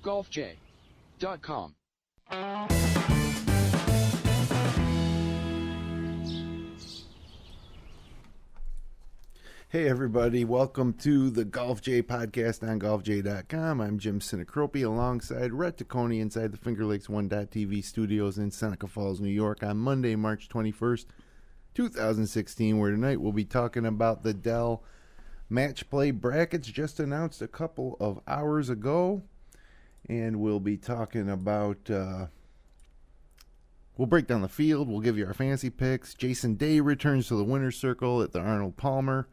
golfj.com. Hey everybody, welcome to the Golf J podcast on golfj.com. I'm Jim Sinacropi alongside Rhett Taccone inside the Finger Lakes 1.tv studios in Seneca Falls, New York on Monday, March 21st, 2016, where tonight we'll be talking about the Dell match play brackets just announced a couple of hours ago. And we'll be talking about, we'll break down the field, we'll give you our fantasy picks. Jason Day returns to the winner's circle at the Arnold Palmer.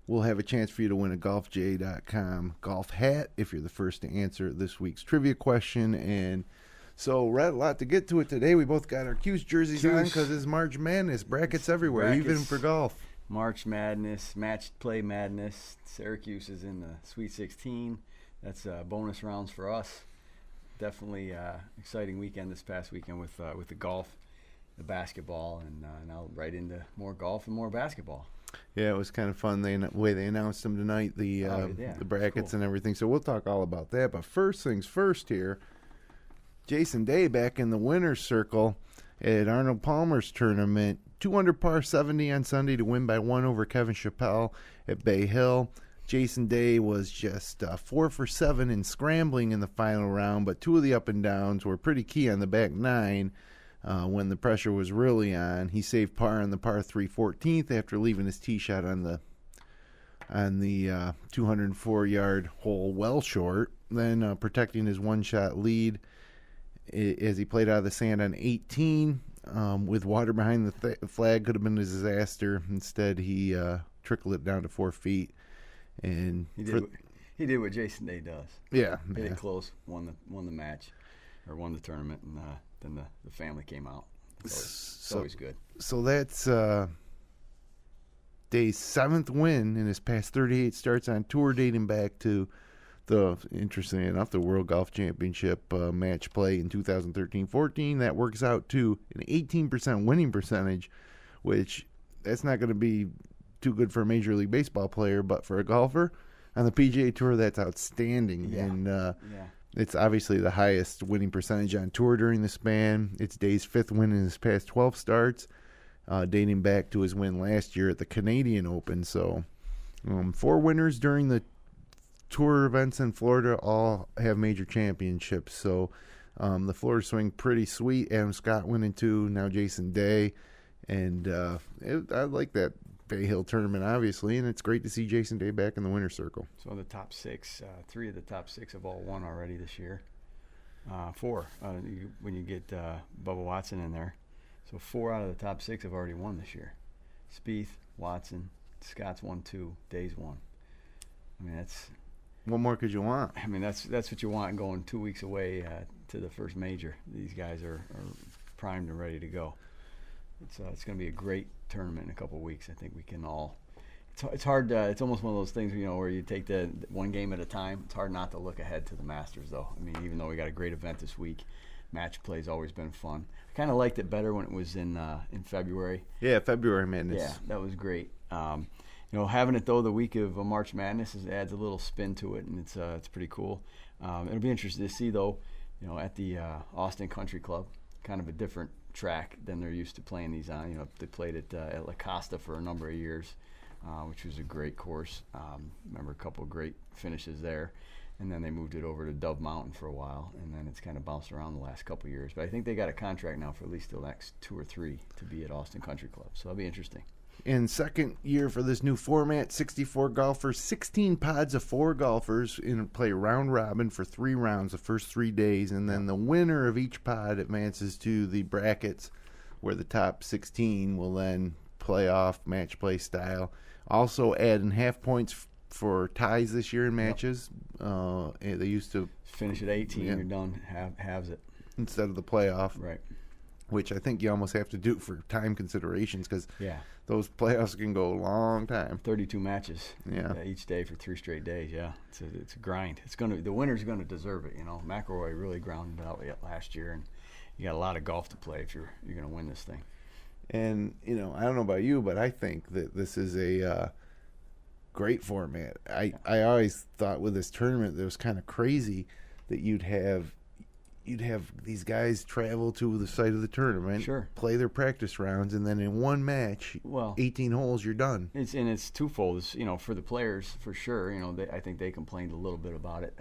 We'll have a chance for you to win a golfj.com golf hat if you're the first to answer this week's trivia question. And so, Rhett, a lot to get to it today. We both got our Q's jerseys on because it's March Madness. Brackets everywhere, even for golf. March Madness, match play madness. Syracuse is in the Sweet 16. That's bonus rounds for us. Definitely exciting weekend this past weekend with the golf, the basketball, and now right into more golf and more basketball. Yeah, it was kind of fun the way they announced them tonight, the brackets and everything. So we'll talk all about that. But first things first here, Jason Day back in the winner's circle at Arnold Palmer's tournament. 2 under par 70 on Sunday to win by 1 over Kevin Chappelle at Bay Hill. Jason Day was just 4 for 7 in scrambling in the final round, but 2 of the up and downs were pretty key on the back 9. When the pressure was really on. He saved par on the par 3 14th after leaving his tee shot on the 204-yard hole well short, then protecting his one-shot lead as he played out of the sand on 18 with water behind the flag. Could have been a disaster. Instead, he trickled it down to 4 feet. And he did what Jason Day does. Yeah. Hit it close, won the match, or won the tournament, and then the family came out. It's always good. So that's Day's 7th win in his past 38 starts on tour, dating back to interestingly enough, the World Golf Championship match play in 2013-14. That works out to an 18% winning percentage, which that's not going to be too good for a Major League Baseball player, but for a golfer on the PGA Tour, that's outstanding. Yeah. And it's obviously the highest winning percentage on tour during the span. It's Day's 5th win in his past 12 starts, dating back to his win last year at the Canadian Open. So 4 winners during the tour events in Florida all have major championships. So the Florida swing pretty sweet. Adam Scott winning 2, now Jason Day. And I like that Bay Hill tournament, obviously, and it's great to see Jason Day back in the winner's circle. So the top 6, 3 of the top 6 have all won already this year. 4 when you get Bubba Watson in there. So 4 out of the top 6 have already won this year. Spieth, Watson, Scott's won 2, Day's 1. I mean, that's what more could you want? I mean, that's what you want going 2 weeks away to the first major. These guys are primed and ready to go. It's going to be a great tournament in a couple of weeks. I think we can all. It's hard. It's almost one of those things, where you take the one game at a time. It's hard not to look ahead to the Masters, though. I mean, even though we got a great event this week, match play's always been fun. I kind of liked it better when it was in February. Yeah, February Madness. Yeah, that was great. Having it though the week of March Madness adds a little spin to it, and it's pretty cool. It'll be interesting to see though, at the Austin Country Club, kind of a different track than they're used to playing these on. They played it at La Costa for a number of years, which was a great course. Remember a couple of great finishes there, and then they moved it over to Dove Mountain for a while, and then it's kind of bounced around the last couple of years. But I think they got a contract now for at least the next 2 or 3 to be at Austin Country Club, so that'll be interesting. In second year for this new format, 64 golfers, 16 pods of 4 golfers play round robin for 3 rounds the first 3 days, and then the winner of each pod advances to the brackets where the top 16 will then play off match play style. Also adding half points for ties this year in matches. They used to finish at 18, you're done, halves it. Instead of the playoff. Right. Which I think you almost have to do for time considerations because those playoffs can go a long time. 32 matches each day for 3 straight days. Yeah, it's a grind. The winner's going to deserve it. McIlroy really grounded out last year, and you got a lot of golf to play if you're going to win this thing. And I don't know about you, but I think that this is a great format. I always thought with this tournament that it was kind of crazy that you'd have these guys travel to the site of the tournament, sure, play their practice rounds, and then in one match, 18 holes, you're done. It's twofold. It's, for the players, for sure. I think they complained a little bit about it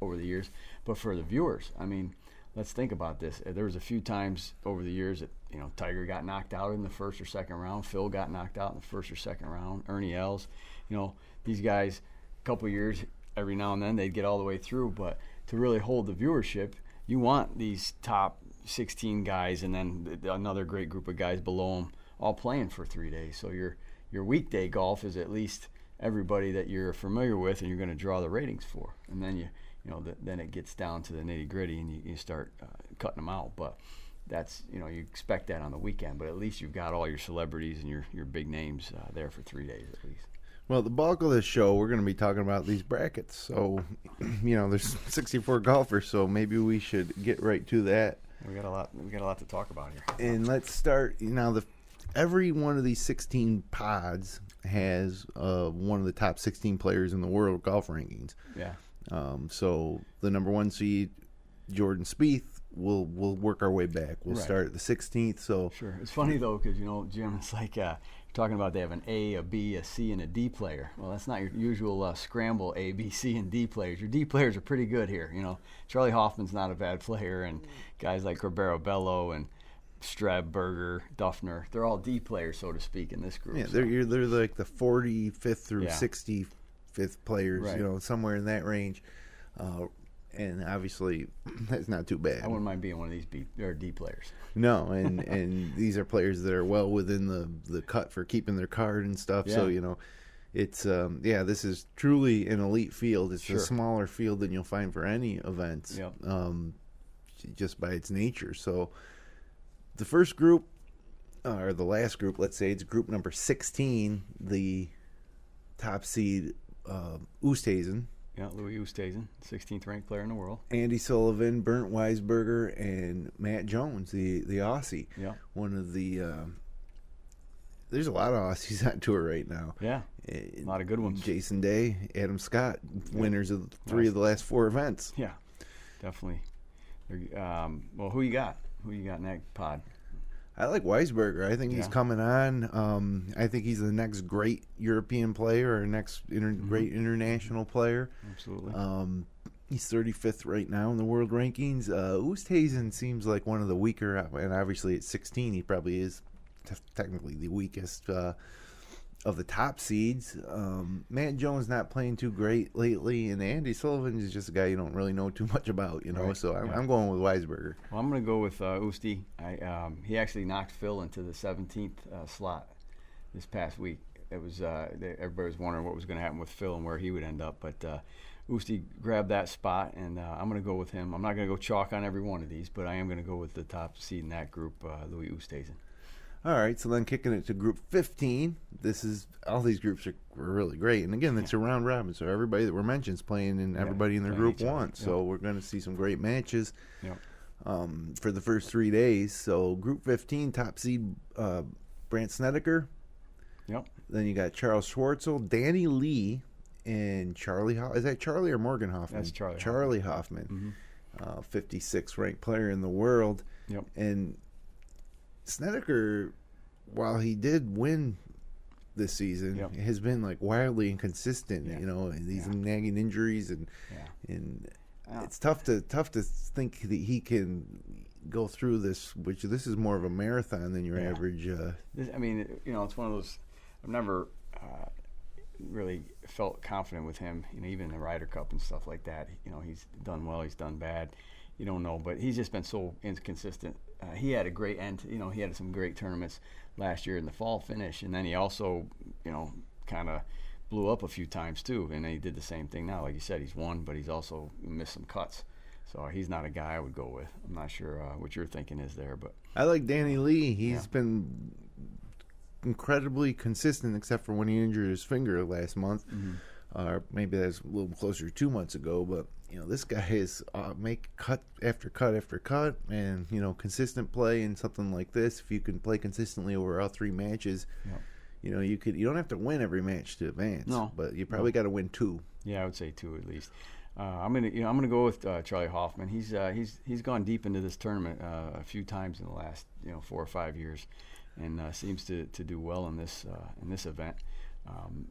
over the years. But for the viewers, I mean, let's think about this. There was a few times over the years that, Tiger got knocked out in the first or second round. Phil got knocked out in the first or second round. Ernie Els. These guys, a couple of years, every now and then, they'd get all the way through. But to really hold the viewership, you want these top 16 guys and then another great group of guys below them all playing for 3 days. So your weekday golf is at least everybody that you're familiar with and you're going to draw the ratings for. And then then it gets down to the nitty gritty and you start cutting them out. But that's you expect that on the weekend. But at least you've got all your celebrities and your big names there for 3 days at least. Well, the bulk of this show, we're going to be talking about these brackets. So, there's 64 golfers, so maybe we should get right to that. We got a lot to talk about here. And let's start. Every one of these 16 pods has one of the top 16 players in the world golf rankings. Yeah. So the number one seed, Jordan Spieth, we'll work our way back. We'll start at the 16th. So sure. It's funny though, because Jim, it's like talking about they have an A, a B, a C, and a D player. Well, that's not your usual scramble A, B, C, and D players. Your D players are pretty good here. Charlie Hoffman's not a bad player, and guys like Roberto Bello and Streb, Berger, Duffner, they're all D players, so to speak, in this group. Yeah, they're like the 45th through 65th players, somewhere in that range. And obviously, that's not too bad. I wouldn't mind being one of these B or D players. No, and these are players that are well within the cut for keeping their card and stuff. Yeah. So, it's this is truly an elite field. It's a smaller field than you'll find for any events, just by its nature. So, the first group, or the last group, let's say, it's group number 16, the top seed, Oosthuizen. Yeah, Louis Oosthuizen, 16th ranked player in the world. Andy Sullivan, Bernd Weisberger, and Matt Jones, the Aussie. Yeah. One of the there's a lot of Aussies on tour right now. Yeah. A lot of good ones. Jason Day, Adam Scott, winners of three of the last four events. Yeah, definitely. Well, who you got? Who you got in that pod? I like Weisberger. I think he's coming on. I think he's the next great European player or next great international player. Absolutely. He's 35th right now in the world rankings. Oosthuizen seems like one of the weaker, and obviously at 16 he probably is technically the weakest of the top seeds. Matt Jones not playing too great lately, and Andy Sullivan is just a guy you don't really know too much about, Right. So I'm going with Weisberger. Well, I'm going to go with Oosty. He actually knocked Phil into the 17th slot this past week. It was everybody was wondering what was going to happen with Phil and where he would end up, but Oosty grabbed that spot, and I'm going to go with him. I'm not going to go chalk on every one of these, but I am going to go with the top seed in that group, Louis Oosthuizen. All right, so then kicking it to Group 15. All these groups are really great, and again, it's a round robin, so everybody that we're mentioned is playing, and everybody in their group won. So we're going to see some great matches for the first 3 days. So Group 15, top seed Brandt Snedeker. Yep. Then you got Charles Schwartzel, Danny Lee, and Charlie. Is that Charlie or Morgan Hoffman? That's Charlie. Charlie Hoffman, 56th ranked player in the world. Yep. And Snedeker, while he did win this season, has been like wildly inconsistent. And these nagging injuries, and it's tough to think that he can go through this. Which this is more of a marathon than your average. It's one of those. I've never really felt confident with him. Even in the Ryder Cup and stuff like that. He's done well, he's done bad. You don't know, but he's just been so inconsistent. He had a great end. He had some great tournaments last year in the fall finish, and then he also, kind of blew up a few times too. And then he did the same thing now. Like you said, he's won, but he's also missed some cuts. So he's not a guy I would go with. I'm not sure what your thinking is there, but I like Danny Lee. He's been incredibly consistent, except for when he injured his finger last month. Or maybe that's a little closer to 2 months ago, but this guy is make cut after cut after cut, and consistent play in something like this. If you can play consistently over all three matches, you don't have to win every match to advance. No, but you probably got to win two. Yeah, I would say two at least. I'm gonna go with Charlie Hoffman. He's gone deep into this tournament a few times in the last 4 or 5 years, and seems to do well in this event.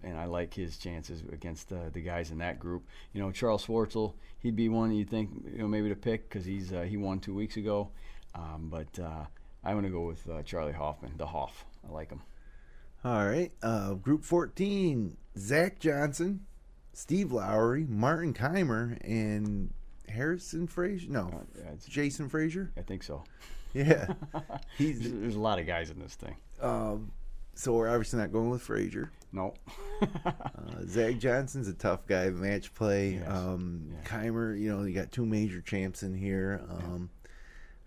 And I like his chances against the guys in that group. Charles Schwartzel, he'd be one you'd think maybe to pick because he won 2 weeks ago. But I'm gonna go with Charlie Hoffman, the Hoff. I like him. All right, Group 14: Zach Johnson, Steve Lowry, Martin Keimer, and Harrison Frazier. No, Jason Frazier. I think so. Yeah, there's a lot of guys in this thing. So we're obviously not going with Frazier. No. Zach Johnson's a tough guy. Match play. Yes. Keimer, you got 2 major champs in here.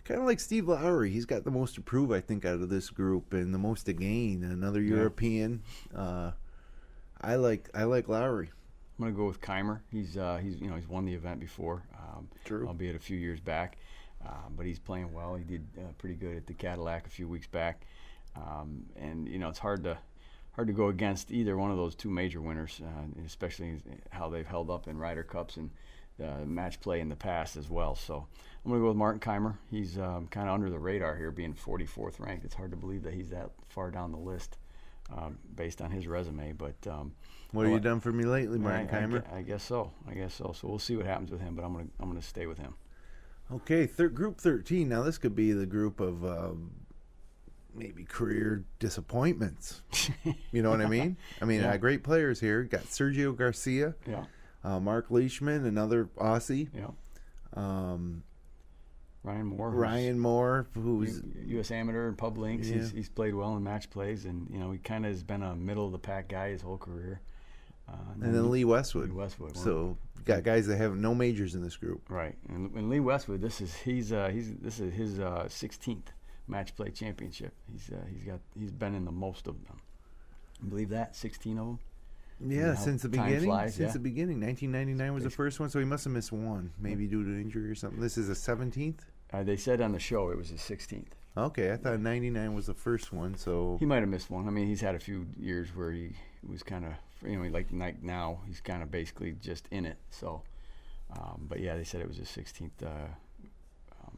Kind of like Steve Lowry. He's got the most to prove, I think, out of this group, and the most to gain. Another European. I like Lowry. I'm gonna go with Keimer. He's won the event before. True. Albeit a few years back, but he's playing well. He did pretty good at the Cadillac a few weeks back, and it's hard to go against either one of those 2 major winners, especially how they've held up in Ryder Cups and match play in the past as well. So I'm going to go with Martin Keimer. He's kind of under the radar here, being 44th ranked. It's hard to believe that he's that far down the list based on his resume. But what have you done for me lately, Martin Keimer? I guess so. So we'll see what happens with him, but I'm gonna stay with him. Okay, Group 13. Now this could be the group of maybe career disappointments. You know what I mean? Great players here. Got Sergio Garcia. Yeah. Mark Leishman, another Aussie. Yeah. Ryan Moore, who's U.S. Amateur and Pub Links. Yeah. He's played well in match plays, and he kind of has been a middle of the pack guy his whole career. And then Lee Westwood. So got guys that have no majors in this group. Right. And Lee Westwood, this is his 16th match play championship. He's been in the most of them. I believe that 16 of them. Yeah, since the beginning. Flies, the beginning. 1999 was the first one, so he must have missed one, maybe due to injury or something. This is a 17th? They said on the show it was his 16th. Okay, I thought 99 was the first one, so... He might have missed one. He's had a few years where he was kind of, like now, he's kind of basically just in it. So, but yeah, they said it was his 16th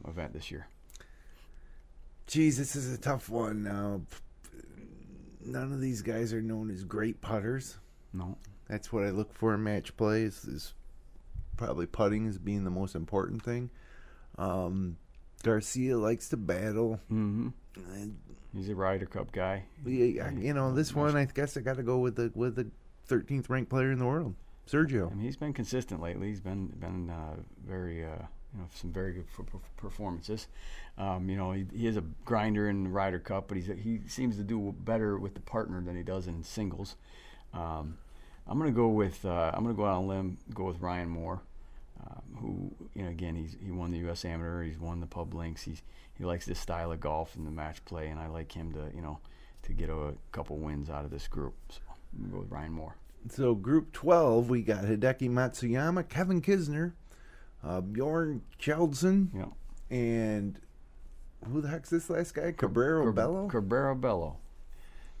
event this year. Geez, this is a tough one. None of these guys are known as great putters. No. That's what I look for in match play is probably putting as being the most important thing. Garcia likes to battle. Mm-hmm. He's a Ryder Cup guy. This one I guess I got to go with the 13th ranked player in the world, Sergio. He's been consistent lately. He's been very some very good performances. He is a grinder in the Ryder Cup, but he seems to do better with the partner than he does in singles. I'm gonna go out on a limb, go with Ryan Moore, who again he won the U.S. Amateur, he's won the Pub Links, he likes this style of golf and the match play, and I like him to get a couple wins out of this group. So I'm gonna go with Ryan Moore. So Group 12, we got Hideki Matsuyama, Kevin Kisner, Bjorn Kjeldsen, and who the heck's this last guy? Cabrera Bello. Cabrera Bello.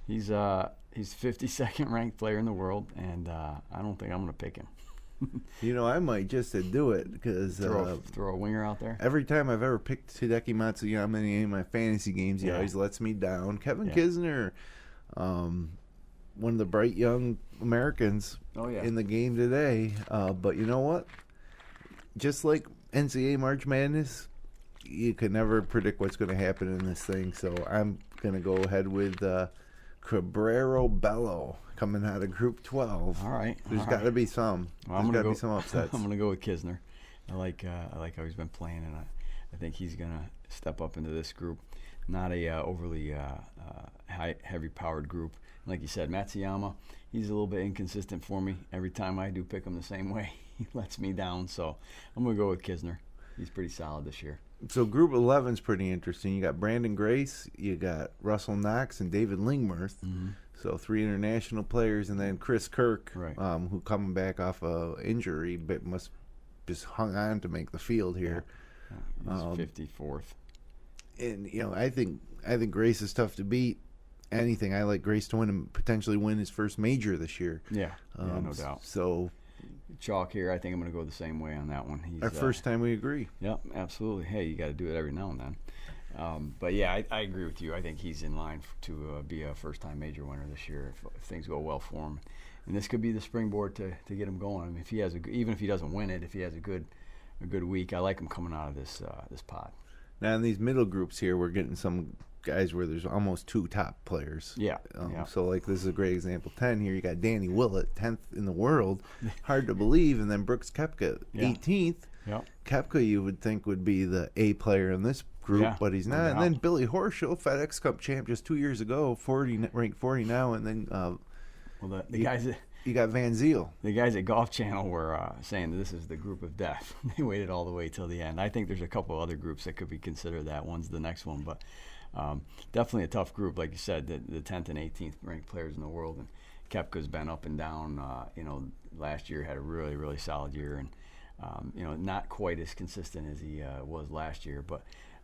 He's 52nd ranked player in the world, and I don't think I'm going to pick him. I might just do it because throw a winger out there. Every time I've ever picked Hideki Matsuyama in any of my fantasy games, he always lets me down. Kevin Kisner, one of the bright young Americans in the game today. But you know what? Just like NCAA March Madness, you could never predict what's going to happen in this thing. So I'm going to go ahead with Cabrera Bello coming out of Group 12. All right. There's got to be some. There's got to be some upsets. I'm going to go with Kisner. I like how he's been playing, and I think he's going to step up into this group. Not a overly heavy-powered group. Like you said, Matsuyama, he's a little bit inconsistent for me. Every time I do pick him the same way, he lets me down. So I'm going to go with Kisner. He's pretty solid this year. So Group 11 is pretty interesting. You got Brandon Grace, you got Russell Knox, and David Lingmerth. Mm-hmm. So 3 international players, and then Chris Kirk, who coming back off a injury, but must just hung on to make the field here. Yeah. He's 54th. And I think Grace is tough to beat. Anything, I like Grace to win and potentially win his first major this year. Yeah, no doubt. So chalk here. I think I'm going to go the same way on that one. Our first time we agree. Yep, absolutely. Hey, you got to do it every now and then. But yeah, I agree with you. I think he's in line to be a first-time major winner this year if things go well for him. And this could be the springboard to get him going. I mean, if he has even if he doesn't win it, if he has a good week, I like him coming out of this pod. Now in these middle groups here, we're getting some guys where there's almost 2 top players. Yeah. So like this is a great example. 10 here, you got Danny Willett, 10th in the world, hard to believe, and then Brooks Koepka, 18th. Yeah. Koepka you would think would be the A player in this group, but he's not. And then Billy Horschel, FedEx Cup champ just 2 years ago, ranked 40 now, and then the guys. You got Van Zyl. The guys at Golf Channel were saying that this is the group of death. They waited all the way till the end. I think there's a couple other groups that could be considered that. One's the next one, but definitely a tough group, like you said. The 10th and 18th ranked players in the world, and Koepka's been up and down. Last year had a really, really solid year, and not quite as consistent as he was last year, but.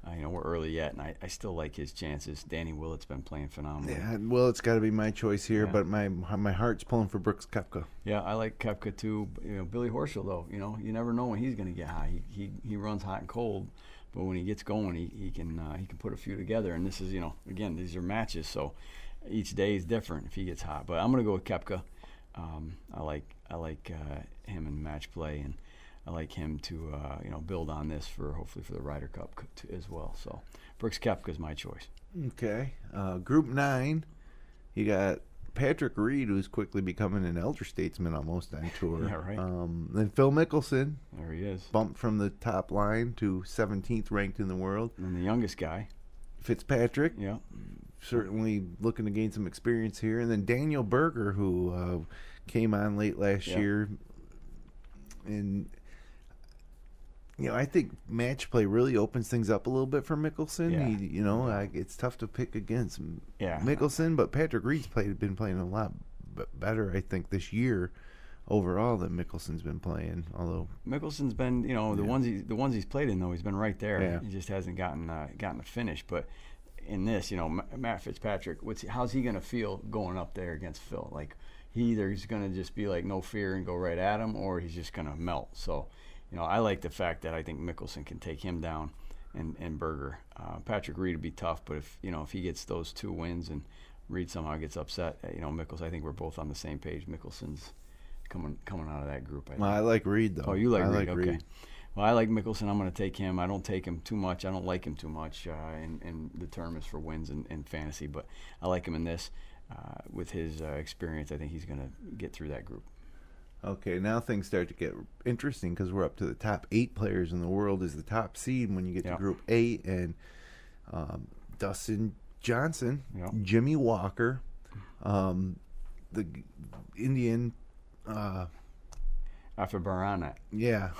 We're early yet, and I still like his chances. Danny Willett's been playing phenomenal. Yeah, Willett's got to be my choice here, but my heart's pulling for Brooks Koepka. Yeah, I like Koepka too. Billy Horschel though, you never know when he's going to get hot. He runs hot and cold, but when he gets going, he can put a few together. And this is again, these are matches, so each day is different if he gets hot. But I'm going to go with Koepka. I like him in match play, and I like him to build on this hopefully for the Ryder Cup as well. So Brooks Koepka is my choice. Okay. Group 9, you got Patrick Reed, who's quickly becoming an elder statesman almost on tour. Yeah, right. Then Phil Mickelson. There he is. Bumped from the top line to 17th ranked in the world. And the youngest guy. Fitzpatrick. Yeah. Certainly looking to gain some experience here. And then Daniel Berger, who came on late last year. And I think match play really opens things up a little bit for Mickelson. Yeah. It's tough to pick against Yeah. Mickelson, but Patrick Reed's been playing a lot better, I think, this year overall than Mickelson's been playing. Although Mickelson's been, the ones he's played in though, he's been right there. Yeah. He just hasn't gotten a finish. But in this, Matt Fitzpatrick, how's he going to feel going up there against Phil? Like he's going to just be like no fear and go right at him, or he's just going to melt. So. I like the fact that I think Mickelson can take him down, and Berger. Patrick Reed would be tough, but if he gets those 2 wins and Reed somehow gets upset, Mickelson. I think we're both on the same page. Mickelson's coming out of that group. I like Reed though. Oh, you like Reed? Like okay. Reed. Well, I like Mickelson. I'm going to take him. I don't take him too much. I don't like him too much in the tournaments for wins and fantasy, but I like him in this. With his experience, I think he's going to get through that group. Okay, now things start to get interesting because we're up to the top 8 players in the world as the top seed when you get to Group 8, and Dustin Johnson, Jimmy Walker, the Indian Afebarana. Yeah.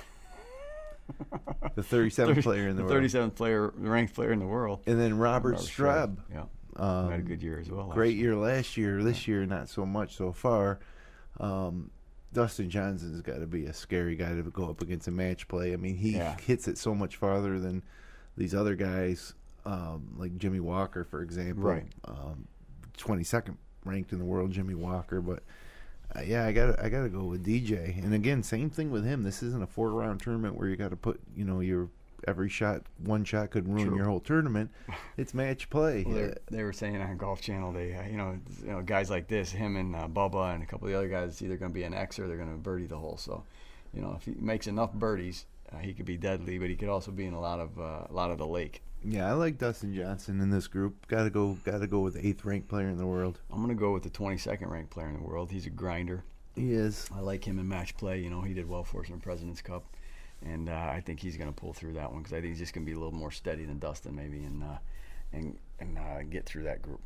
The 37th player in the world. 37th ranked player in the world. And then Robert Streb. Yeah. Had a good year as well. Great year last year. This year, not so much so far. Dustin Johnson's got to be a scary guy to go up against in match play. I mean, he hits it so much farther than these other guys, like Jimmy Walker, for example. Right. 22nd ranked in the world, Jimmy Walker. But I gotta go with DJ. And again, same thing with him. This isn't a 4-round tournament where you got to put your every shot, one shot could ruin your whole tournament. It's match play. Well, they were saying on Golf Channel, they guys like this, him and Bubba and a couple of the other guys, it's either going to be an X or they're going to birdie the hole. So, if he makes enough birdies, he could be deadly, but he could also be in a lot of the lake. Yeah, I like Dustin Johnson in this group. Got to go with the 8th ranked player in the world. I'm going to go with the 22nd ranked player in the world. He's a grinder. He is. I like him in match play. He did well for us in the President's Cup. And I think he's going to pull through that one because I think he's just going to be a little more steady than Dustin maybe and get through that group.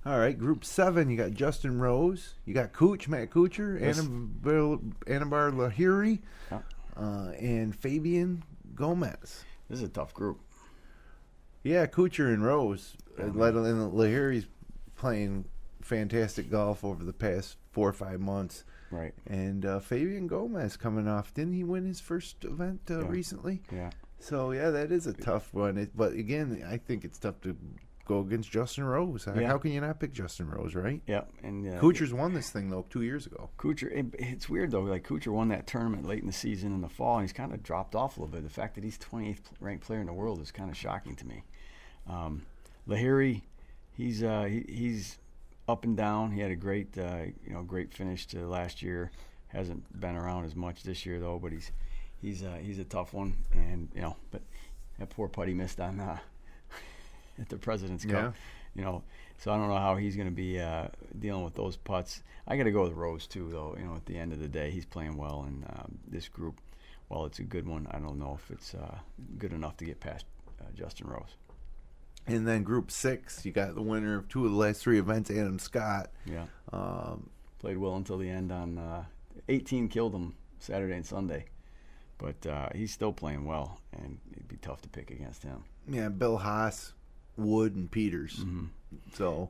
All right, Group 7, you got Justin Rose, you got Matt Kuchar, Anabar Lahiri, and Fabian Gomez. This is a tough group. Yeah, Kuchar and Rose. And Lahiri's playing fantastic golf over the past 4 or 5 months. Right. And Fabian Gomez coming off. Didn't he win his first event recently? Yeah. So, that is a tough one. But, again, I think it's tough to go against Justin Rose. How can you not pick Justin Rose, right? Yep. And Kuchar's won this thing, though, 2 years ago. Kuchar, it's weird, though. Like, Kuchar won that tournament late in the season in the fall, and he's kind of dropped off a little bit. The fact that he's 28th ranked player in the world is kind of shocking to me. Lahiri, he's up and down. He had a great finish to last year. Hasn't been around as much this year, though, but he's a tough one. And, but that poor putt he missed on at the President's Cup. So I don't know how he's going to be dealing with those putts. I got to go with Rose too, though. At the end of the day, he's playing well, and this group, while it's a good one, I don't know if it's good enough to get past Justin Rose. And then Group 6, you got the winner of 2 of the last 3 events, Adam Scott. Yeah. Played well until the end on 18 killed him Saturday and Sunday. But he's still playing well, and it'd be tough to pick against him. Yeah, Bill Haas, Wood, and Peters. Mm-hmm. So,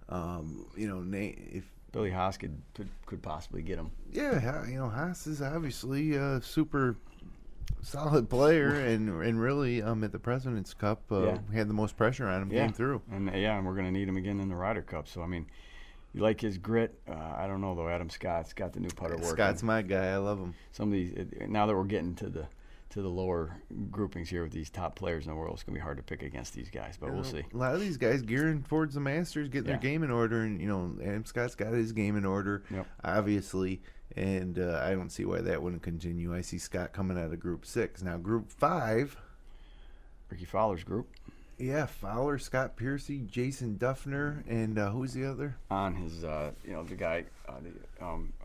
if Billy Haas could possibly get him. Yeah, Haas is obviously a super solid player, and really at the President's Cup had the most pressure on him getting through. And we're going to need him again in the Ryder Cup. So, I mean, you like his grit. I don't know, though. Adam Scott's got the new putter working. Scott's my guy. I love him. Some of these, now that we're getting to the lower groupings here with these top players in the world, it's going to be hard to pick against these guys, but we'll see. A lot of these guys gearing towards the Masters, getting their game in order, and, Adam Scott's got his game in order, obviously, and I don't see why that wouldn't continue. I see Scott coming out of Group 6. Now, Group 5. Ricky Fowler's group. Yeah, Fowler, Scott Piercy, Jason Duffner, and who's the other? On his, the guy out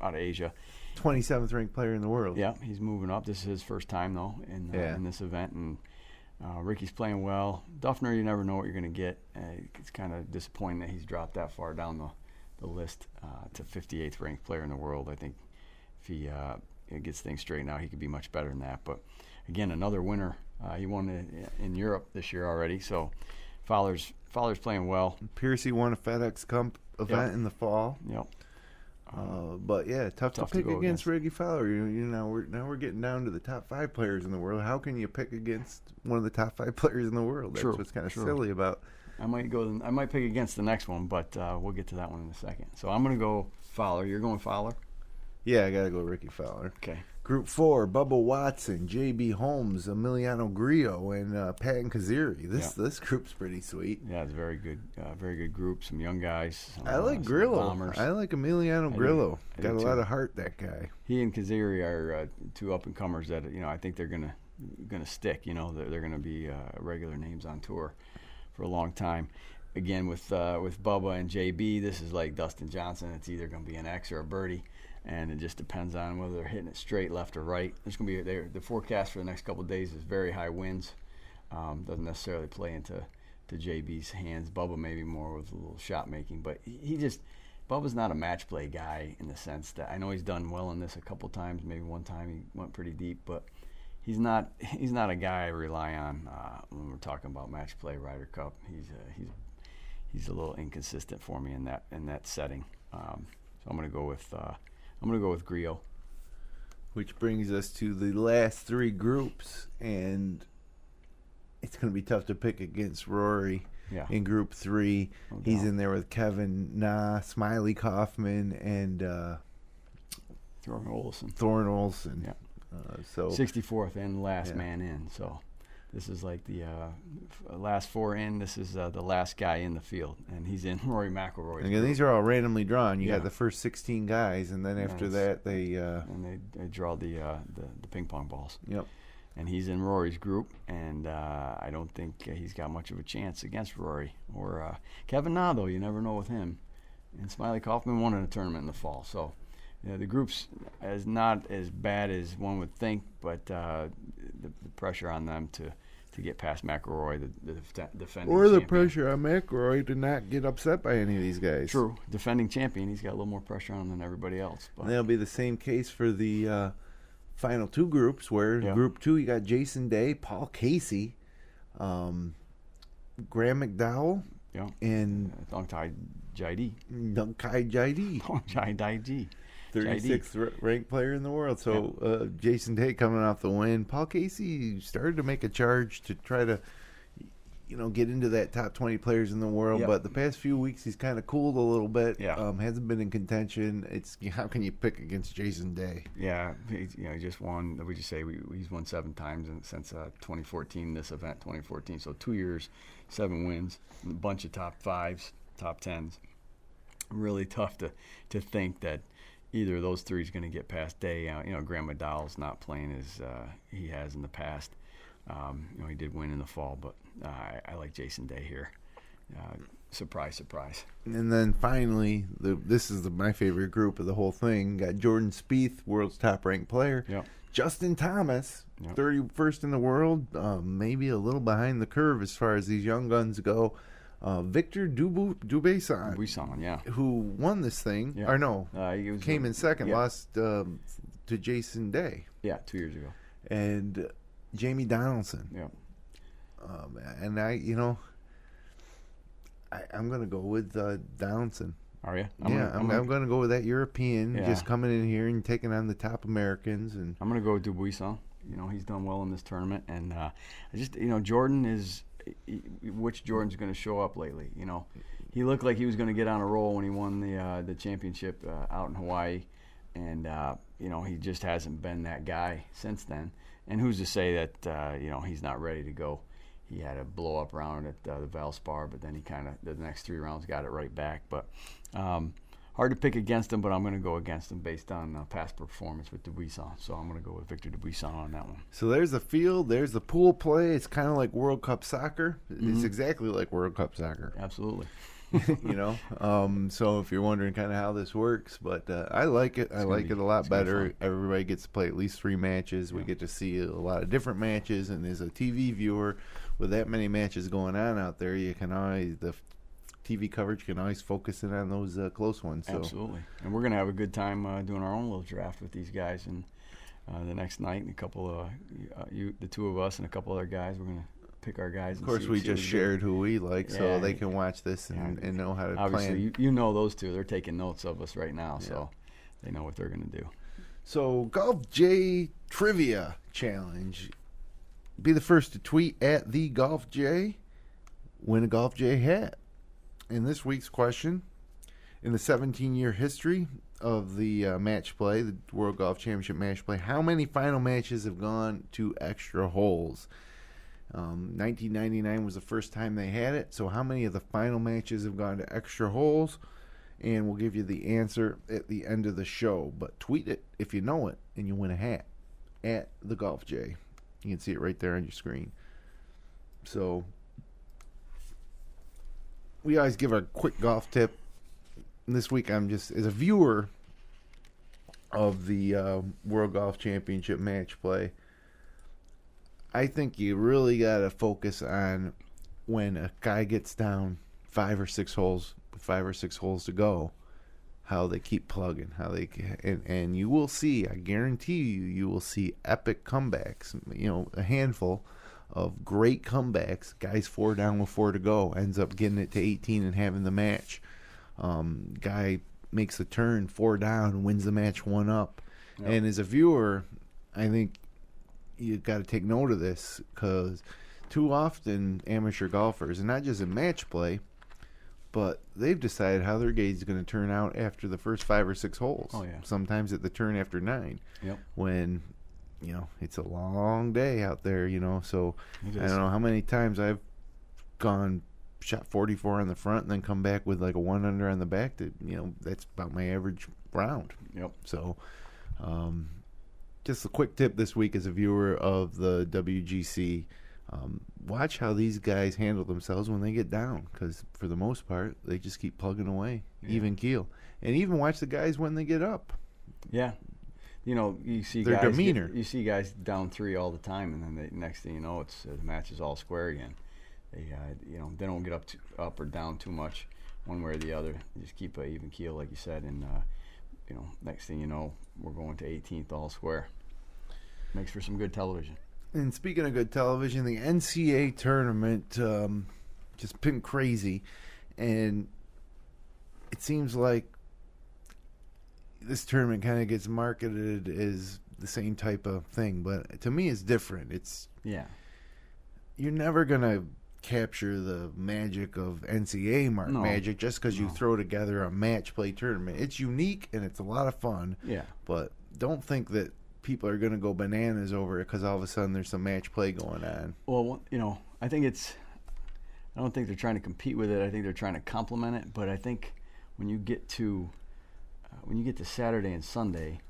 of Asia. 27th ranked player in the world. Yeah, he's moving up. This is his first time, though, in this event, and Ricky's playing well. Duffner, you never know what you're going to get. It's kind of disappointing that he's dropped that far down the list to 58th ranked player in the world. I think if he gets things straightened out, he could be much better than that. But, again, another winner. He won in Europe this year already, so Fowler's playing well. Piercy won a FedEx Cup event in the fall. Yep. But tough to pick against Ricky Fowler. We're getting down to the top 5 players in the world. How can you pick against one of the top 5 players in the world? That's what's kind of silly about. I might pick against the next one, but we'll get to that one in a second. So I'm going to go Fowler. You're going Fowler? Yeah, I got to go Ricky Fowler. Okay. Group 4, Bubba Watson, J.B. Holmes, Emiliano Grillo, and Patton Kaziri. This group's pretty sweet. Yeah, it's a very good group. Some young guys. I like Grillo. I like Emiliano Grillo. Got a lot of heart, that guy. He and Kaziri are 2 up-and-comers that I think they're gonna stick. They're gonna be regular names on tour for a long time. Again, with Bubba and JB, this is like Dustin Johnson. It's either gonna be an X or a birdie. And it just depends on whether they're hitting it straight, left, or right. There's going to be the forecast for the next couple of days is very high winds. Doesn't necessarily play into JB's hands. Bubba maybe more with a little shot making, but Bubba's not a match play guy in the sense that I know he's done well in this a couple times. Maybe one time he went pretty deep, but he's not a guy I rely on when we're talking about match play Ryder Cup. He's a little inconsistent for me in that setting. So I'm going to go with Grillo. Which brings us to the last 3 groups, and it's going to be tough to pick against Rory in Group 3. No He's in there with Kevin Na, Smiley Kaufman, and Thorne Olsen. Yeah. So 64th and last man in. So this is like the last 4 in. This is the last guy in the field, and he's in Rory McIlroy. Again, these are all randomly drawn. You got the first 16 guys, and then after that they draw the ping pong balls. Yep. And he's in Rory's group, and I don't think he's got much of a chance against Rory or Kevin Na. Though you never know with him. And Smiley Kaufman won in a tournament in the fall, so. The group's is not as bad as one would think, but the pressure on them to get past McIlroy, the defending or the champion. Pressure on McIlroy to not get upset by any of these guys. True. Defending champion, he's got a little more pressure on him than everybody else. But. And that'll be the same case for the final 2 groups, where Group 2 you got Jason Day, Paul Casey, Graham McDowell, and Dongtai Jaidi. 36th ranked player in the world. So Jason Day coming off the win. Paul Casey started to make a charge to try to, get into that top 20 players in the world. But the past few weeks, he's kind of cooled a little bit. Yeah. Hasn't been in contention. It's how can you pick against Jason Day? Yeah, he just won. We just say he's won 7 times since 2014. This event, 2014. So 2 years, 7 wins, a bunch of top 5s, top 10s. Really tough to think that either of those 3 is going to get past Day. Graham Dowell's not playing as he has in the past. He did win in the fall, but I like Jason Day here. Surprise, surprise. And then finally, this is my favorite group of the whole thing. Got Jordan Spieth, world's top-ranked player. Yep. Justin Thomas, 31st in the world, maybe a little behind the curve as far as these young guns go. Victor Dubuisson, who won this thing, or no, came in second, lost to Jason Day. Yeah, 2 years ago. And Jamie Donaldson. Yeah. And I'm going to go with Donaldson. Are you? I'm going to go with that European, just coming in here and taking on the top Americans. And I'm going to go with Dubuisson. He's done well in this tournament, and Jordan is. Which Jordan's going to show up lately? He looked like he was going to get on a roll when he won the championship out in Hawaii, and he just hasn't been that guy since then. And who's to say that he's not ready to go? He had a blow up round at the Valspar, but then he kind of the next 3 rounds got it right back. But hard to pick against him, but I'm going to go against him based on past performance with Dubuisson. So I'm going to go with Victor Dubuisson on that one. So there's the field, there's the pool play. It's kind of like World Cup soccer. It's exactly like World Cup soccer. Absolutely. So if you're wondering kind of how this works, but I like it. I like it a lot better. Everybody gets to play at least 3 matches. We get to see a lot of different matches, and as a TV viewer, with that many matches going on out there, the TV coverage can always focus in on those close ones. So. Absolutely, and we're gonna have a good time doing our own little draft with these guys, and the next night, and a couple of the 2 of us and a couple other guys, we're gonna pick our guys. Of course, we just shared who we like, so they can watch this and know how to plan. Obviously, those 2. They're taking notes of us right now, so they know what they're going to do. So, Golf J Trivia Challenge. Be the first to tweet at the Golf J. Win a Golf J hat. In this week's question, in the 17-year history of the match play, the World Golf Championship match play, how many final matches have gone to extra holes? 1999 was the first time they had it. So how many of the final matches have gone to extra holes? And we'll give you the answer at the end of the show. But tweet it if you know it, and you win a hat at the Golf J. You can see it right there on your screen. So we always give a quick golf tip. And this week I'm just, as a viewer of the World Golf Championship match play, I think you really got to focus on when a guy gets down 5 or 6 holes, with 5 or 6 holes to go, how they keep plugging, and you will see, I guarantee you will see epic comebacks. A handful of great comebacks. Guys 4 down with 4 to go, ends up getting it to 18 and having the match. Guy makes the turn 4 down and wins the match 1 up. Yep. And as a viewer, I think you got to take note of this, because too often amateur golfers, and not just in match play, but they've decided how their gauge is going to turn out after the first 5 or 6 holes. Oh, yeah. Sometimes at the turn after 9. Yep. When, it's a long day out there, so I don't know how many times I've shot 44 on the front and then come back with like a 1 under on the back. That's about my average round. Yep. So, just a quick tip this week as a viewer of the WGC. Watch how these guys handle themselves when they get down, because for the most part, they just keep plugging away, even keel. And even watch the guys when they get up. Yeah. You see their guys demeanor. You see guys down 3 all the time, and then next thing you know, it's the match is all square again. They don't get up or down too much one way or the other. They just keep an even keel, like you said, and next thing you know, we're going to 18th all square. Makes for some good television. And speaking of good television, the NCAA tournament just been crazy, and it seems like this tournament kind of gets marketed as the same type of thing, but to me it's different. You're never gonna capture the magic of NCAA magic just because you throw together a match play tournament. It's unique and it's a lot of fun. Yeah. But don't think that people are going to go bananas over it because all of a sudden there's some match play going on. Well, I think I don't think they're trying to compete with it. I think they're trying to complement it. But I think when you get to Saturday and Sunday,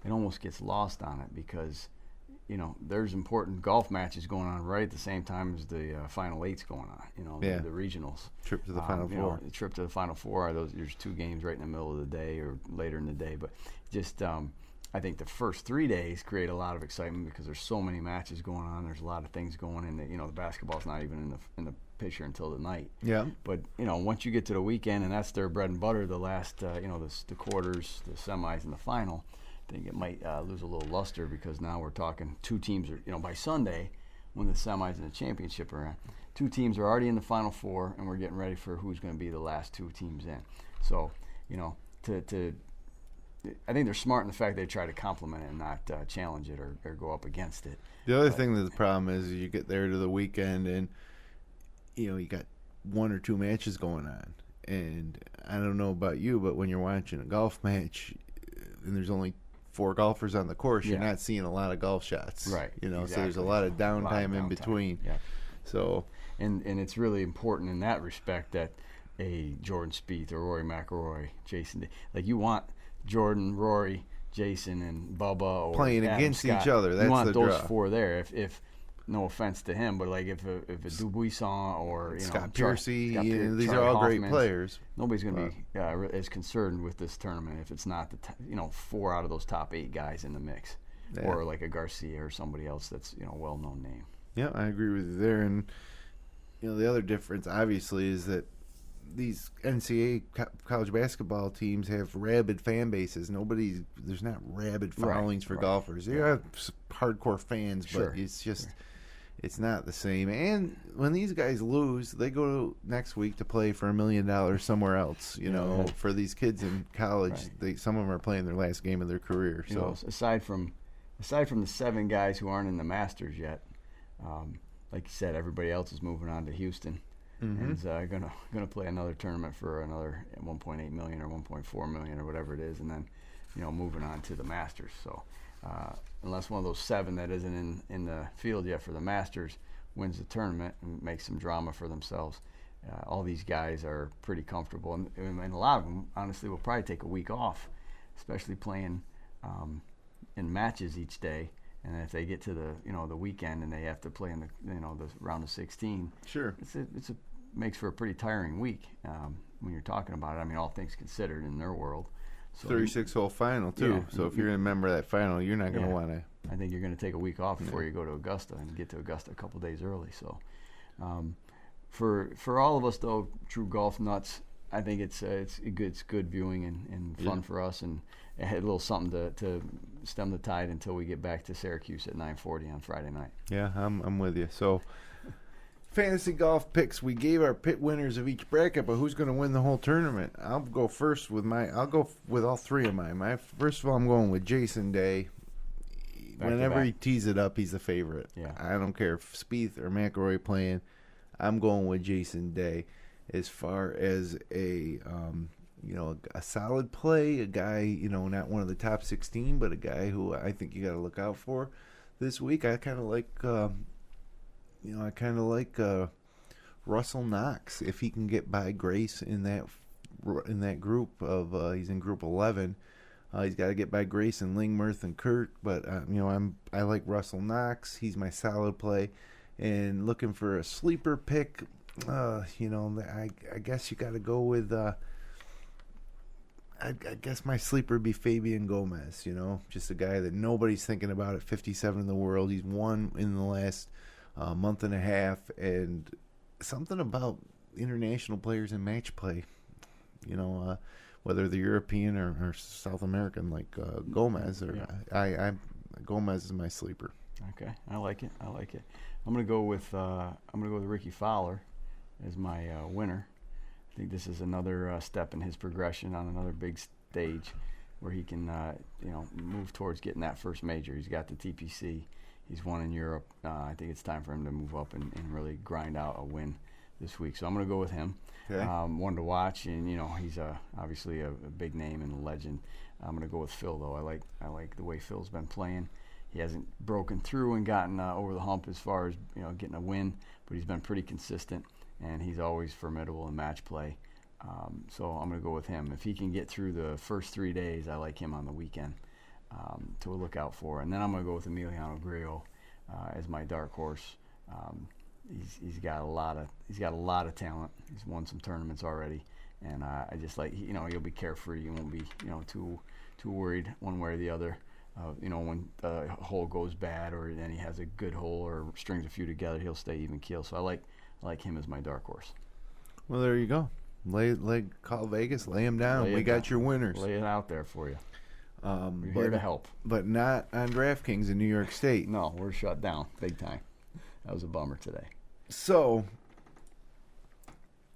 it almost gets lost on it because there's important golf matches going on right at the same time as the Final Eight's going on. The regionals. Trip to the Final Four. The trip to the Final Four. There's 2 games right in the middle of the day or later in the day. But just I think the first 3 days create a lot of excitement because there's so many matches going on. There's a lot of things going in. The basketball's not even in the picture until the night. Yeah. But once you get to the weekend, and that's their bread and butter, the last the quarters, the semis, and the final. I think it might lose a little luster because now we're talking 2 teams are, by Sunday when the semis and the championship are in, 2 teams are already in the Final Four and we're getting ready for who's going to be the last 2 teams in. So, I think they're smart in the fact they try to complement it and not challenge it or go up against it. The other thing that the problem is you get there to the weekend and, you got 1 or 2 matches going on. And I don't know about you, but when you're watching a golf match and there's only 4 golfers on the course, you're not seeing a lot of golf shots. Right. Exactly. So there's a lot of downtime in between. Yeah. So and it's really important in that respect that a Jordan Spieth or Rory McIlroy, Jason Day, like you want Jordan, Rory, Jason, and Bubba or playing Adam against Scott. each other. That's you want the those draw. 4 there. If no offense to him, but like if a Dubuisson or Scott Piercy, these Charlie are all Hoffman, great players. Nobody's going to be as concerned with this tournament if it's not the 4 out of those top 8 guys in the mix, or like a Garcia or somebody else that's a well-known name. Yeah, I agree with you there. And the other difference obviously is that these NCAA college basketball teams have rabid fan bases. There's not rabid followings for golfers. You have hardcore fans, but it's just it's not the same. And when these guys lose, they go next week to play for $1 million somewhere else. For these kids in college, some of them are playing their last game of their career. So aside from the 7 guys who aren't in the Masters yet, like you said, everybody else is moving on to Houston. Mm-hmm. And is gonna play another tournament for another 1.8 million or 1.4 million or whatever it is, and then moving on to the Masters. So unless one of those 7 that isn't in the field yet for the Masters wins the tournament and makes some drama for themselves, all these guys are pretty comfortable, and a lot of them honestly will probably take a week off, especially playing in matches each day. And if they get to the weekend and they have to play in the round of 16, sure, it's makes for a pretty tiring week when you're talking about it. I mean, all things considered in their world. So 36-hole final too. Yeah, so if you're a member of that final, you're not going to want to. I think you're going to take a week off before you go to Augusta and get to Augusta a couple days early. So for all of us though, true golf nuts, I think it's good viewing and fun for us, and it had a little something to stem the tide until we get back to Syracuse at 9:40 on Friday night. Yeah, I'm with you. So fantasy golf picks. We gave our pit winners of each bracket, but who's going to win the whole tournament? I'll go first with I'll go with all 3 of mine. First of all, I'm going with Jason Day. Whenever he tees it up, he's the favorite. Yeah. I don't care if Spieth or McIlroy playing. I'm going with Jason Day. As far as a solid play, a guy, not one of the top 16, but a guy who I think you got to look out for this week. I kind of like Russell Knox, if he can get by Grace in that group of he's in group 11. He's got to get by Grace and Lingmerth and Kurt, but I like Russell Knox. He's my solid play, and looking for a sleeper pick. I guess you got to go with. I guess my sleeper would be Fabian Gomez. Just a guy that nobody's thinking about at 57 in the world. He's won in the last month and a half, and something about international players in match play. Whether they're European or South American, like Gomez, or Gomez is my sleeper. Okay, I like it. I'm gonna go with Ricky Fowler as my winner. I think this is another step in his progression on another big stage where he can move towards getting that first major. He's got the TPC. He's won in Europe. I think it's time for him to move up and really grind out a win this week, so I'm going to go with him. Okay. One to watch, and he's obviously a big name and a legend. I'm going to go with Phil, though. I like the way Phil's been playing. He hasn't broken through and gotten over the hump as far as getting a win, but he's been pretty consistent, and he's always formidable in match play. So I'm going to go with him. If he can get through the first 3 days, I like him on the weekend to look out for. And then I'm going to go with Emiliano Grillo as my dark horse. He's got a lot of talent. He's won some tournaments already, and I just like he'll be carefree. He won't be too worried one way or the other. When the hole goes bad or then he has a good hole or strings a few together, he'll stay even keel. So I like him as my dark horse. Well, there you go. Call Vegas, lay him down. We got your winners. Lay it out there for you. We're here to help. But not on DraftKings in New York State. No, we're shut down big time. That was a bummer today. So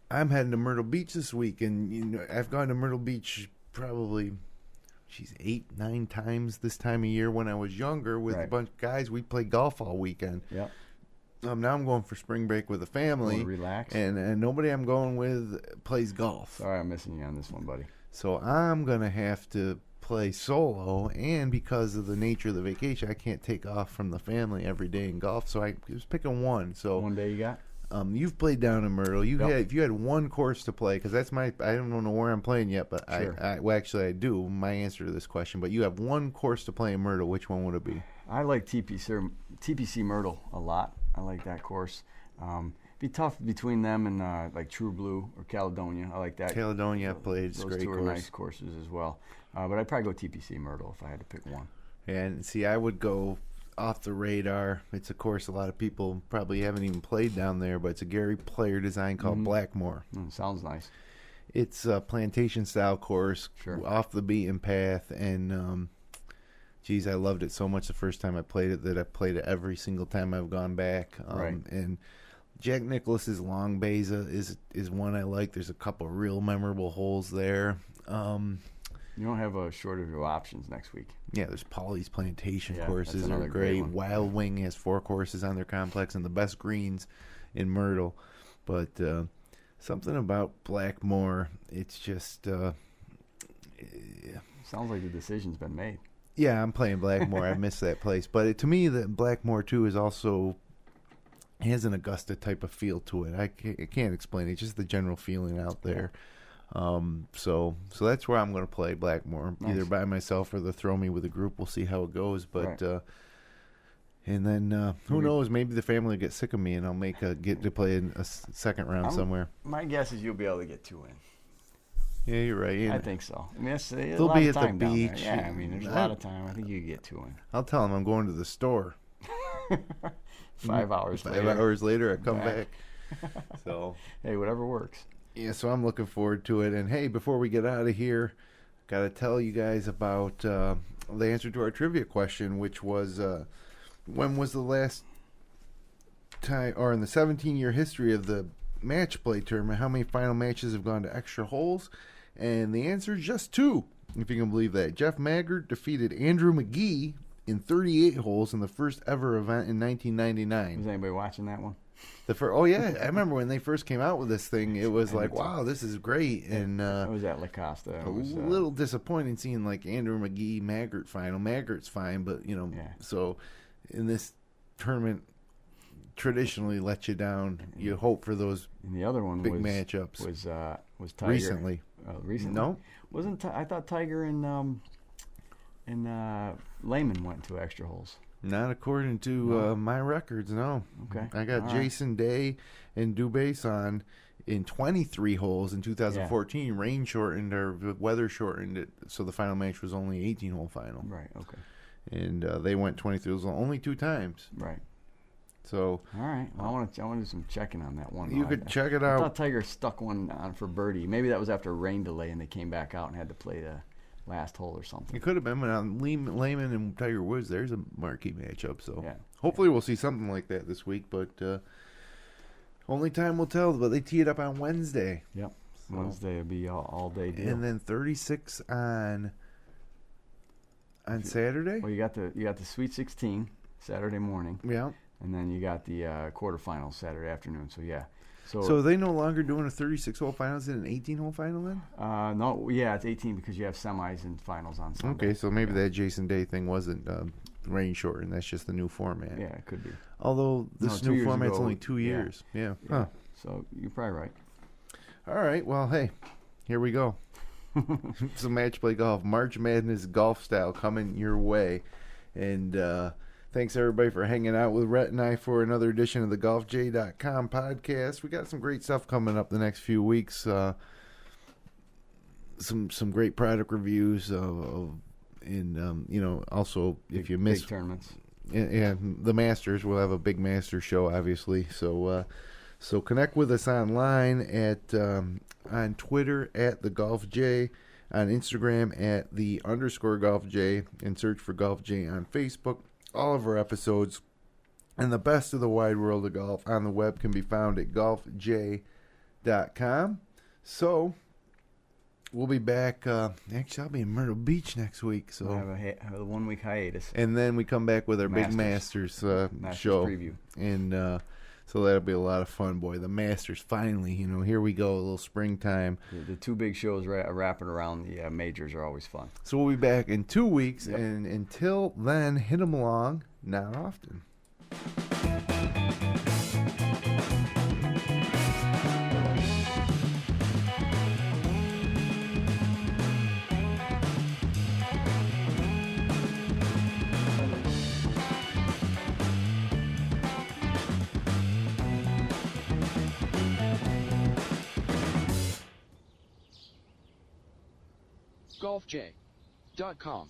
I'm heading to Myrtle Beach this week, and I've gone to Myrtle Beach probably 8-9 times this time of year. When I was younger with a bunch of guys, we played golf all weekend. Yep. Now I'm going for spring break with a family. Relax. And nobody I'm going with plays golf. Sorry, I'm missing you on this one, buddy. So I'm going to have to play solo, and because of the nature of the vacation, I can't take off from the family every day in golf, so I was picking one. So one day you got? You've played down in Myrtle. If you had one course to play, because that's I don't know where I'm playing yet, but sure. I do. My answer to this question, but you have one course to play in Myrtle. Which one would it be? I like TPC Myrtle a lot. I like that course. Be tough between them and like True Blue or Caledonia. I like that. Caledonia I've played. It's a great Those two course. are nice courses as well. But I'd probably go TPC Myrtle if I had to pick one. And see, I would go off the radar. It's a course a lot of people probably haven't even played down there, but it's a Gary Player design called Blackmore. Sounds nice. It's a plantation style course, off the beaten path, and geez, I loved it so much the first time I played it that I played it every single time I've gone back. And Jack Nicklaus's Long Beza is one I like. There's a couple real memorable holes there. You don't have a shortage of options next week. Yeah, there's Paulie's Plantation courses are great. Wild Wing has 4 courses on their complex and the best greens in Myrtle. But something about Blackmore, it's just... Sounds like the decision's been made. Yeah, I'm playing Blackmore. I miss that place. But to me, the Blackmore, too, is also... has an Augusta type of feel to it. I can't explain it. It's just the general feeling out there. So that's where I'm going to play Blackmore, either by myself or throw me with a group. We'll see how it goes. But and then who knows? Maybe the family will get sick of me, and I'll get to play in a second round somewhere. My guess is you'll be able to get 2 in. Yeah, you're right. I think so. I mean, they'll be at the beach. Yeah, I mean, there's a lot of time. I think you could get 2 in. I'll tell them I'm going to the store. 5 hours later. 5 hours later, I come back. So hey, whatever works. Yeah, so I'm looking forward to it. And hey, before we get out of here, got to tell you guys about the answer to our trivia question, which was when was the last time, or in the 17-year history of the match play tournament, how many final matches have gone to extra holes? And the answer is just 2, if you can believe that. Jeff Maggart defeated Andrew McGee in 38 holes in the first ever event in 1999. Was anybody watching that one? Oh yeah, I remember when they first came out with this thing. It was like, wow, this is great. And it was at La Costa. It was a little disappointing seeing like Andrew McGee Maggart final. Maggart's fine, but so in this tournament, traditionally let you down. You hope for those. And the other one big matchups was Tiger recently. Recently, no, wasn't I thought Tiger and Lehman went to extra holes. Not according to my records, no. Okay. I got Jason Day and Dubason in 23 holes in 2014. Yeah. Rain shortened or weather shortened it, so the final match was only 18-hole final. Right, okay. And they went 23. It was only 2 times. Right. So. All right. Well, I want to do some checking on that one. You could check it out. I thought Tiger stuck one on for birdie. Maybe that was after a rain delay and they came back out and had to play the last hole or something. It could have been, but on Lehman and Tiger Woods, there's a marquee matchup. So hopefully we'll see something like that this week. But only time will tell. But they tee it up on Wednesday. Yep, so Wednesday will be all day deal. And then 36 on Saturday. Well, you got the Sweet 16 Saturday morning. Yeah. And then you got the quarterfinals Saturday afternoon. So So are they no longer doing a 36-hole final? Is it an 18-hole final then? No, yeah, it's 18 because you have semis and finals on Sunday. Okay, so maybe that Jason Day thing wasn't rain shortened. That's just the new format. Yeah, it could be. Although this new format's only 2 years. Yeah. Huh. So you're probably right. All right. Well, hey, here we go. Some match play golf, March Madness golf style coming your way, and thanks everybody for hanging out with Rhett and I for another edition of the GolfJ.com podcast. We got some great stuff coming up the next few weeks. Some great product reviews also if you miss big tournaments, and the Masters, we'll have a big Masters show, obviously. So connect with us online at on Twitter at the Golf J, on Instagram at the _Golf J, and search for Golf J on Facebook. All of our episodes and the best of the wide world of golf on the web can be found at golfj.com. So we'll be back. Actually, I'll be in Myrtle Beach next week. So we'll have a 1 week hiatus, and then we come back with our big Masters show preview, and so that'll be a lot of fun, boy. The Masters, finally, here we go, a little springtime. The two big shows wrapping around the majors are always fun. So we'll be back in 2 weeks, and until then, hit them along, not often. GolfJ.com